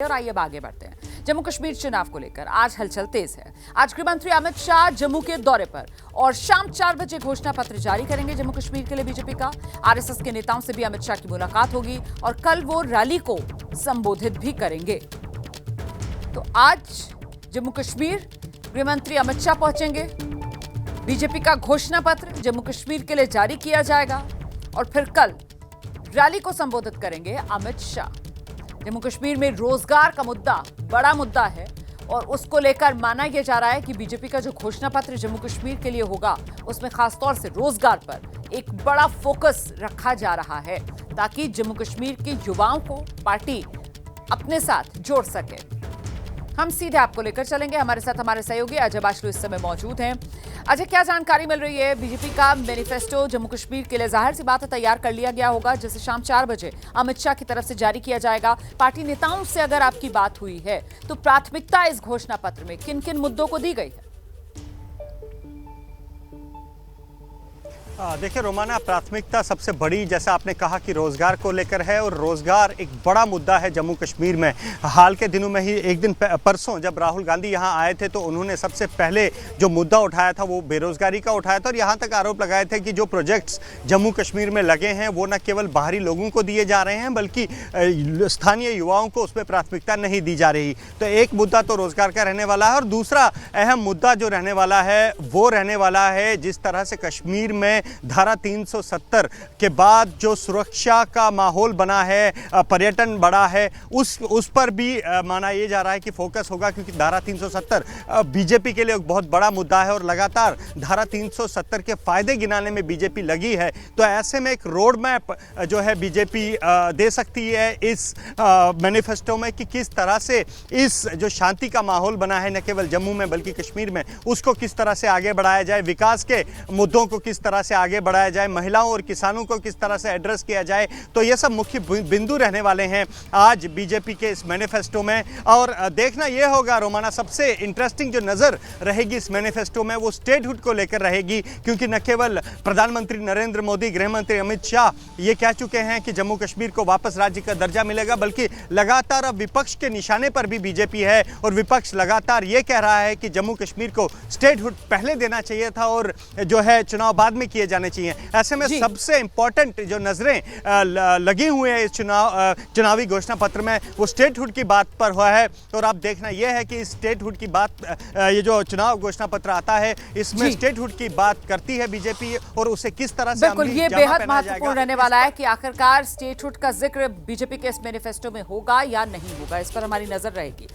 और आइए अब आगे बढ़ते हैं। जम्मू कश्मीर चुनाव को लेकर आज हलचल तेज है। आज गृह मंत्री अमित शाह जम्मू के दौरे पर और शाम 4 बजे घोषणा पत्र जारी करेंगे जम्मू कश्मीर के लिए बीजेपी का। आरएसएस के नेताओं से भी अमित शाह की मुलाकात होगी और कल वो रैली को संबोधित भी करेंगे। तो आज जम्मू कश्मीर गृह मंत्री अमित शाह पहुंचेंगे। बीजेपी का घोषणा पत्र जम्मू कश्मीर के लिए जारी किया जाएगा और फिर कल रैली को संबोधित करेंगे अमित शाह। जम्मू कश्मीर में रोजगार का मुद्दा बड़ा मुद्दा है और उसको लेकर माना यह जा रहा है कि बीजेपी का जो घोषणा पत्र जम्मू कश्मीर के लिए होगा उसमें खासतौर से रोजगार पर एक बड़ा फोकस रखा जा रहा है ताकि जम्मू कश्मीर के युवाओं को पार्टी अपने साथ जोड़ सके। हम सीधे आपको लेकर चलेंगे। हमारे साथ हमारे सहयोगी अजय बाशलू इस समय मौजूद हैं। अजय, क्या जानकारी मिल रही है? बीजेपी का मैनिफेस्टो जम्मू कश्मीर के लिए जाहिर सी बात है तैयार कर लिया गया होगा, जिसे शाम 4 बजे अमित शाह की तरफ से जारी किया जाएगा। पार्टी नेताओं से अगर आपकी बात हुई है तो प्राथमिकता इस घोषणा पत्र में किन किन मुद्दों को दी गई है? देखिए रोमाना, प्राथमिकता सबसे बड़ी जैसा आपने कहा कि रोज़गार को लेकर है और रोज़गार एक बड़ा मुद्दा है जम्मू कश्मीर में। हाल के दिनों में ही एक दिन परसों जब राहुल गांधी यहां आए थे तो उन्होंने सबसे पहले जो मुद्दा उठाया था वो बेरोज़गारी का उठाया था और यहां तक आरोप लगाए थे कि जो प्रोजेक्ट्स जम्मू कश्मीर में लगे हैं वो न केवल बाहरी लोगों को दिए जा रहे हैं बल्कि स्थानीय युवाओं को उसमें प्राथमिकता नहीं दी जा रही। तो एक मुद्दा तो रोज़गार का रहने वाला है और दूसरा अहम मुद्दा जो रहने वाला है वो रहने वाला है जिस तरह से कश्मीर में धारा 370 के बाद जो सुरक्षा का माहौल बना है, पर्यटन बढ़ा है, उस पर भी माना यह जा रहा है कि फोकस होगा क्योंकि धारा 370 बीजेपी के लिए एक बहुत बड़ा मुद्दा है और लगातार धारा 370 के फायदे गिनाने में बीजेपी लगी है। तो ऐसे में एक रोड मैप जो है बीजेपी दे सकती है इस मैनिफेस्टो में कि किस तरह से इस जो शांति का माहौल बना है न केवल जम्मू में बल्कि कश्मीर में उसको किस तरह से आगे बढ़ाया जाए, विकास के मुद्दों को किस तरह से आगे बढ़ाया जाए, महिलाओं और किसानों को किस तरह से एड्रेस किया जाए। तो ये सब मुख्य बिंदु रहने वाले हैं आज बीजेपी के इस मैनिफेस्टो में। और देखना यह होगा रोमाना, सबसे इंटरेस्टिंग जो नज़र रहेगी इस मैनिफेस्टो में वो स्टेटहुड को लेकर रहेगी क्योंकि न केवल प्रधानमंत्री नरेंद्र मोदी, गृह मंत्री अमित शाह ये कह चुके हैं कि जम्मू कश्मीर को वापस राज्य का दर्जा मिलेगा, बल्कि लगातार अब विपक्ष के निशाने पर भी बीजेपी है और विपक्ष लगातार ये कह रहा है कि जम्मू कश्मीर को स्टेटहुड पहले देना चाहिए था और जो है चुनाव बाद में किए जाने चाहिए। ऐसे में सबसे इंपॉर्टेंट जो नजरें लगी हुई है इस चुनावी घोषणा पत्र में वो स्टेटहुड की बात पर हुआ है। और अब देखना यह है कि इस स्टेटहुड की बात, ये जो चुनाव घोषणा पत्र आता है इसमें स्टेटहुड की बात करती है बीजेपी और उसे किस तरह से बिल्कुल ये बेहद महत्वपूर्ण रहने वाला है कि आखिरकार स्टेटहुड का जिक्र बीजेपी के इस मैनिफेस्टो में होगा या नहीं होगा, इस पर हमारी नजर रहेगी।